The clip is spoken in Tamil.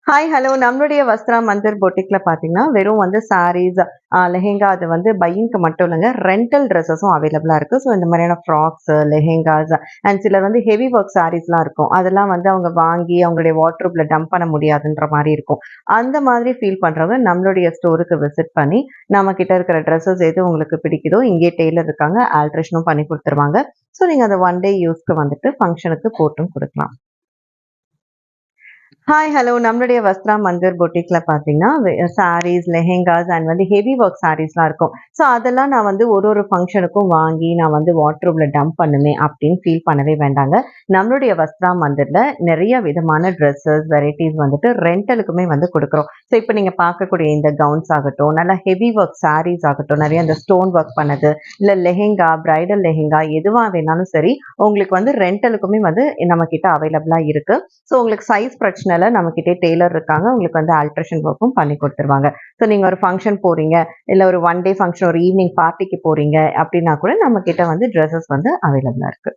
Hi, hello. நம்மளுடைய வஸ்த்ரா மந்திர் பொட்டிக்ல பார்த்தீங்கன்னா, வெறும் வந்து சாரீஸ், லெஹெங்கா அது வந்து பையிங்க்கு மட்டும் இல்லங்க. ரென்டல் ட்ரெஸ்ஸஸும் அவைலபிளா இருக்கு. ஸோ இந்த மாதிரியான ஃப்ராக்ஸ், லெஹெங்காஸ் அண்ட் சிலர் வந்து ஹெவி ஒர்க் சாரீஸ்லாம் இருக்கும். அதெல்லாம் வந்து அவங்க வாங்கி அவங்களுடைய வார்ட்ரோப்ல டம்ப் பண்ண முடியாதுன்ற மாரி இருக்கும். அந்த மாதிரி ஃபீல் பண்றவங்க நம்மளுடைய ஸ்டோருக்கு விசிட் பண்ணி, நம்ம கிட்ட இருக்கிற ட்ரெஸ்ஸஸ் எது உங்களுக்கு பிடிக்குதோ, இங்கேயே டெய்லர் இருக்காங்க. ஆல்ட்ரேஷனும் பண்ணி குடுத்துருவாங்க. ஸோ நீங்க அத ஒன் டே யூஸ்க்கு வந்துட்டு ஃபங்ஷனுக்கு போட்டும் குடுக்கலாம். Hi, hello. நம்மளுடைய வஸ்த்ரா மந்திர் பொட்டிக்ல பார்த்தீங்கன்னா, சாரீஸ், லெஹெங்காஸ் அண்ட் வந்து ஹெவி ஒர்க் சாரீஸ்லாம் இருக்கும். ஸோ அதெல்லாம் நான் வந்து ஒரு ஃபங்ஷனுக்கும் வாங்கி நான் வந்து வார்ட்ரோப்ல டம்ப் பண்ணுமே அப்படின்னு ஃபீல் பண்ணவே வேண்டாங்க. நம்மளுடைய வஸ்த்ரா மந்திர்ல நெறைய விதமான ட்ரெஸ்ஸஸ், வெரைட்டீஸ் வந்துட்டு ரென்டலுக்குமே வந்து குடுக்குறோம். ஸோ இப்ப நீங்க பார்க்கக்கூடிய இந்த கவுன்ஸ் ஆகட்டும், நல்லா ஹெவி ஒர்க் சாரீஸ் ஆகட்டும், நெறைய இந்த ஸ்டோன் ஒர்க் பண்ணது, இல்ல லெஹெங்கா, பிரைடல் லெஹெங்கா எதுவா வேணாலும் சரி, உங்களுக்கு வந்து ரென்டலுக்குமே வந்து நம்மகிட்ட அவைலபிளா இருக்கு. ஸோ உங்களுக்கு சைஸ் பிரச்சனை இல்ல. நம்மகிட்டயே டெய்லர் இருக்காங்க. உங்களுக்கு வந்து ஆல்ட்ரேஷன் ஒர்க்கும் பண்ணி குடுத்துருவாங்க. ஸோ நீங்க ஒரு ஃபங்ஷன் போறீங்க, இல்ல ஒரு ஒன் டே ஃபங்ஷன், ஒரு ஈவினிங் பார்ட்டிக்கு போறீங்க அப்டின்னா கூட நம்மகிட்ட வந்து ட்ரெஸ்ஸஸ் வந்து அவைலபிளா இருக்கு.